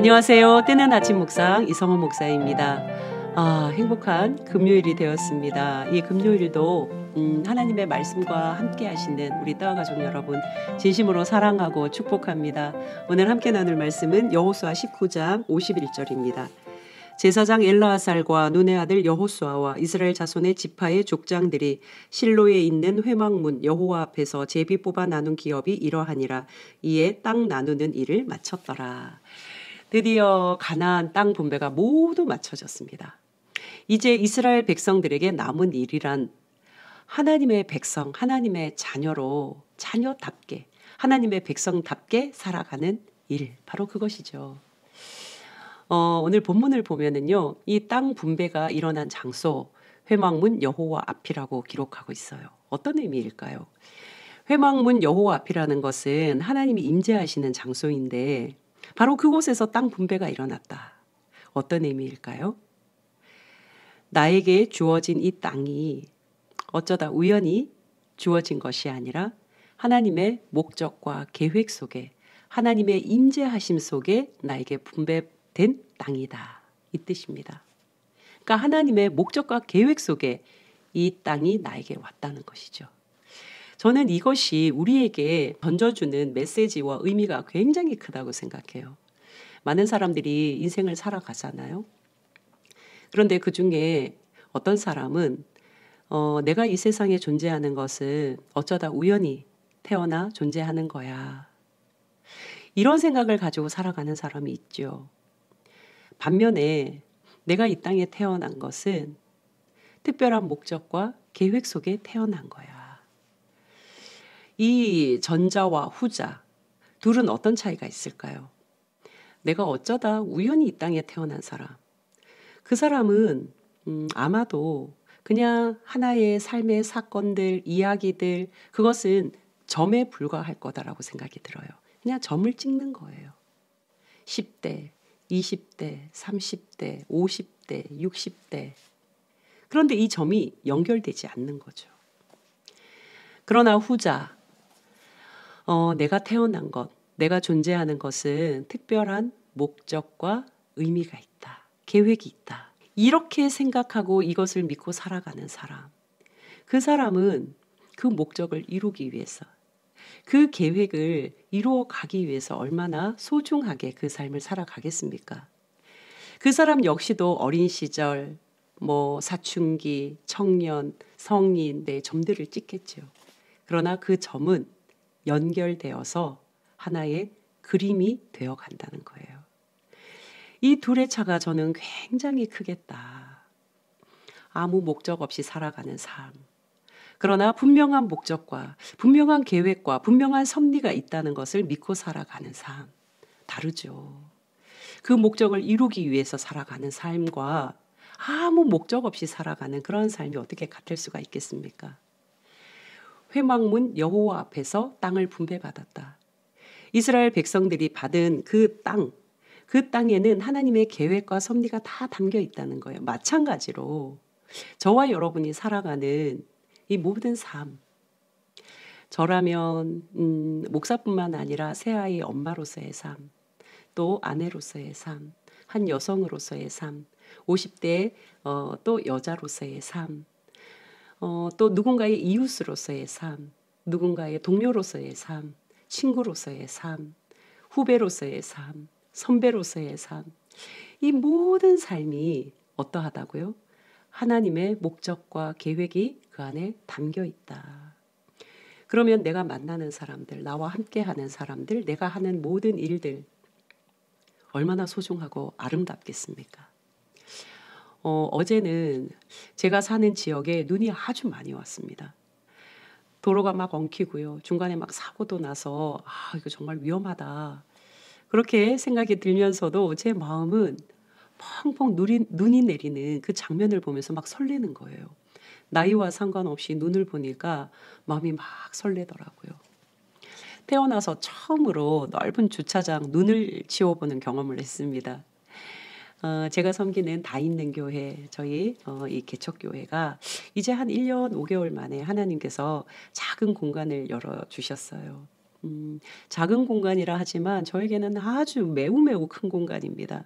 안녕하세요. 뜨는 아침 묵상 이성호 목사입니다. 행복한 금요일이 되었습니다. 이 금요일도 하나님의 말씀과 함께 하시는 우리 따와 가족 여러분 진심으로 사랑하고 축복합니다. 오늘 함께 나눌 말씀은 여호수아 19장 51절입니다. 제사장 엘르아살과 눈의 아들 여호수아와 이스라엘 자손의 지파의 족장들이 실로에 있는 회막문 여호와 앞에서 제비 뽑아 나눈 기업이 이러하니라. 이에 땅 나누는 일을 마쳤더라. 드디어 가나안 땅 분배가 모두 마쳐졌습니다. 이제 이스라엘 백성들에게 남은 일이란 하나님의 백성, 하나님의 자녀로 자녀답게 하나님의 백성답게 살아가는 일, 바로 그것이죠. 오늘 본문을 보면은요, 이 땅 분배가 일어난 장소, 회막문 여호와 앞이라고 기록하고 있어요. 어떤 의미일까요? 회막문 여호와 앞이라는 것은 하나님이 임재하시는 장소인데 바로 그곳에서 땅 분배가 일어났다. 어떤 의미일까요? 나에게 주어진 이 땅이 어쩌다 우연히 주어진 것이 아니라 하나님의 목적과 계획 속에 하나님의 임재하심 속에 나에게 분배된 땅이다. 이 뜻입니다. 그러니까 하나님의 목적과 계획 속에 이 땅이 나에게 왔다는 것이죠. 저는 이것이 우리에게 던져주는 메시지와 의미가 굉장히 크다고 생각해요. 많은 사람들이 인생을 살아가잖아요. 그런데 그 중에 어떤 사람은 내가 이 세상에 존재하는 것은 어쩌다 우연히 태어나 존재하는 거야. 이런 생각을 가지고 살아가는 사람이 있죠. 반면에 내가 이 땅에 태어난 것은 특별한 목적과 계획 속에 태어난 거야. 이 전자와 후자 둘은 어떤 차이가 있을까요? 내가 어쩌다 우연히 이 땅에 태어난 사람, 그 사람은 아마도 그냥 하나의 삶의 사건들, 이야기들, 그것은 점에 불과할 거다라고 생각이 들어요. 그냥 점을 찍는 거예요. 10대, 20대, 30대, 50대, 60대. 그런데 이 점이 연결되지 않는 거죠. 그러나 후자, 내가 태어난 것, 내가 존재하는 것은 특별한 목적과 의미가 있다. 계획이 있다. 이렇게 생각하고 이것을 믿고 살아가는 사람. 그 사람은 그 목적을 이루기 위해서, 그 계획을 이루어 가기 위해서 얼마나 소중하게 그 삶을 살아가겠습니까? 그 사람 역시도 어린 시절, 사춘기, 청년, 성인, 내 점들을 찍겠죠. 그러나 그 점은 연결되어서 하나의 그림이 되어 간다는 거예요. 이 둘의 차가 저는 굉장히 크겠다. 아무 목적 없이 살아가는 삶. 그러나 분명한 목적과 분명한 계획과 분명한 섭리가 있다는 것을 믿고 살아가는 삶. 다르죠. 그 목적을 이루기 위해서 살아가는 삶과 아무 목적 없이 살아가는 그런 삶이 어떻게 같을 수가 있겠습니까? 회막문 여호와 앞에서 땅을 분배받았다. 이스라엘 백성들이 받은 그 땅에는 하나님의 계획과 섭리가 다 담겨 있다는 거예요. 마찬가지로 저와 여러분이 살아가는 이 모든 삶, 저라면 목사뿐만 아니라 새아이 엄마로서의 삶, 또 아내로서의 삶, 한 여성으로서의 삶, 50대 또 여자로서의 삶, 또 누군가의 이웃으로서의 삶, 누군가의 동료로서의 삶, 친구로서의 삶, 후배로서의 삶, 선배로서의 삶, 이 모든 삶이 어떠하다고요? 하나님의 목적과 계획이 그 안에 담겨 있다. 그러면 내가 만나는 사람들, 나와 함께하는 사람들, 내가 하는 모든 일들 얼마나 소중하고 아름답겠습니까? 어제는 제가 사는 지역에 눈이 아주 많이 왔습니다. 도로가 막 엉키고요. 중간에 막 사고도 나서 이거 정말 위험하다. 그렇게 생각이 들면서도 제 마음은 펑펑 눈이 내리는 그 장면을 보면서 막 설레는 거예요. 나이와 상관없이 눈을 보니까 마음이 막 설레더라고요. 태어나서 처음으로 넓은 주차장 눈을 치워보는 경험을 했습니다. 제가 섬기는 다 있는 교회, 저희 이 개척교회가 이제 한 1년 5개월 만에 하나님께서 작은 공간을 열어주셨어요. 작은 공간이라 하지만 저에게는 아주 매우 매우 큰 공간입니다.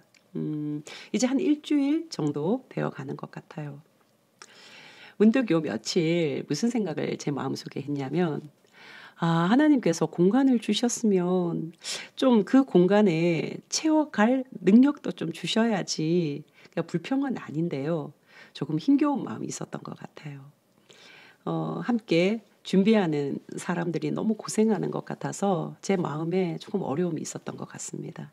이제 한 일주일 정도 되어 가는 것 같아요. 문득 요 며칠 무슨 생각을 제 마음속에 했냐면, 하나님께서 공간을 주셨으면 좀 그 공간에 채워갈 능력도 좀 주셔야지. 그러니까 불평은 아닌데요. 조금 힘겨운 마음이 있었던 것 같아요. 함께 준비하는 사람들이 너무 고생하는 것 같아서 제 마음에 조금 어려움이 있었던 것 같습니다.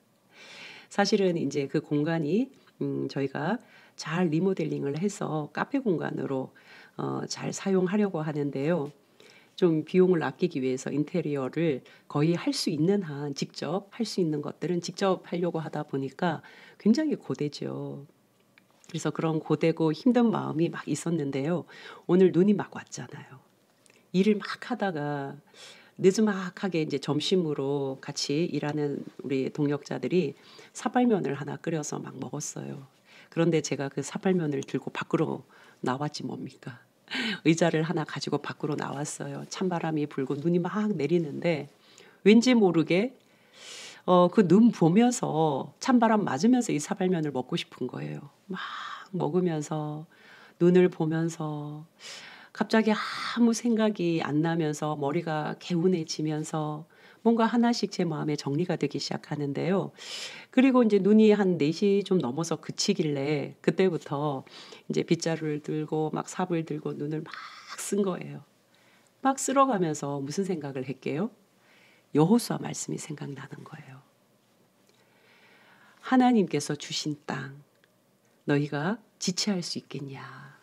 사실은 이제 그 공간이 저희가 잘 리모델링을 해서 카페 공간으로 잘 사용하려고 하는데요. 좀 비용을 아끼기 위해서 인테리어를 거의 할 수 있는 한 직접 할 수 있는 것들은 직접 하려고 하다 보니까 굉장히 고되죠. 그래서 그런 고되고 힘든 마음이 막 있었는데요. 오늘 눈이 막 왔잖아요. 일을 막 하다가 느즈막하게 이제 점심으로 같이 일하는 우리 동역자들이 사발면을 하나 끓여서 막 먹었어요. 그런데 제가 그 사발면을 들고 밖으로 나왔지 뭡니까? 의자를 하나 가지고 밖으로 나왔어요. 찬바람이 불고 눈이 막 내리는데 왠지 모르게 그 눈 보면서 찬바람 맞으면서 이 사발면을 먹고 싶은 거예요. 막 먹으면서 눈을 보면서 갑자기 아무 생각이 안 나면서 머리가 개운해지면서 뭔가 하나씩 제 마음에 정리가 되기 시작하는데요. 그리고 이제 눈이 한 4시 좀 넘어서 그치길래 그때부터 이제 빗자루를 들고 막 삽을 들고 눈을 막 쓴 거예요. 막 쓸어가면서 무슨 생각을 했게요? 여호수아 말씀이 생각나는 거예요. 하나님께서 주신 땅, 너희가 지체할 수 있겠냐?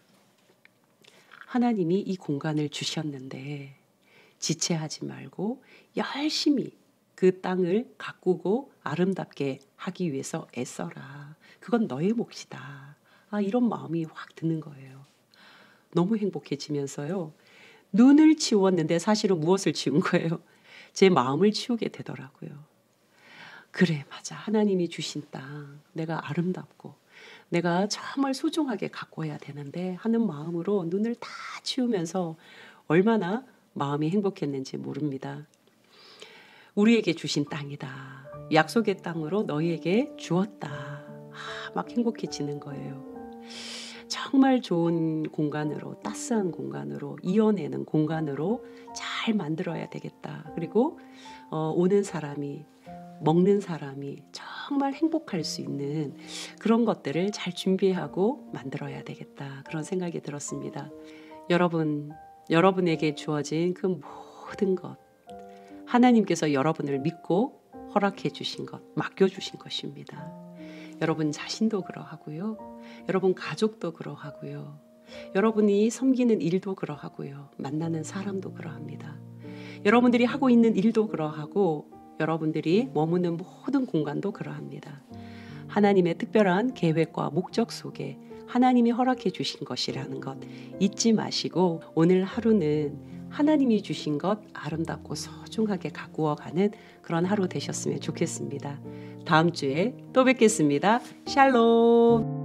하나님이 이 공간을 주셨는데 지체하지 말고 열심히 그 땅을 가꾸고 아름답게 하기 위해서 애써라. 그건 너의 몫이다. 이런 마음이 확 드는 거예요. 너무 행복해지면서요. 눈을 치웠는데 사실은 무엇을 치운 거예요? 제 마음을 치우게 되더라고요. 그래, 맞아. 하나님이 주신 땅, 내가 아름답고 내가 정말 소중하게 가꿔야 되는데 하는 마음으로 눈을 다 치우면서 얼마나 마음이 행복했는지 모릅니다. 우리에게 주신 땅이다. 약속의 땅으로 너희에게 주었다. 막 행복해지는 거예요. 정말 좋은 공간으로, 따스한 공간으로, 이어내는 공간으로 잘 만들어야 되겠다. 그리고 오는 사람이, 먹는 사람이 정말 행복할 수 있는 그런 것들을 잘 준비하고 만들어야 되겠다. 그런 생각이 들었습니다. 여러분에게 주어진 그 모든 것, 하나님께서 여러분을 믿고 허락해 주신 것, 맡겨 주신 것입니다. 여러분 자신도 그러하고요. 여러분 가족도 그러하고요. 여러분이 섬기는 일도 그러하고요. 만나는 사람도 그러합니다. 여러분들이 하고 있는 일도 그러하고 여러분들이 머무는 모든 공간도 그러합니다. 하나님의 특별한 계획과 목적 속에 하나님이 허락해 주신 것이라는 것 잊지 마시고 오늘 하루는 하나님이 주신 것 아름답고 소중하게 가꾸어가는 그런 하루 되셨으면 좋겠습니다. 다음 주에 또 뵙겠습니다. 샬롬.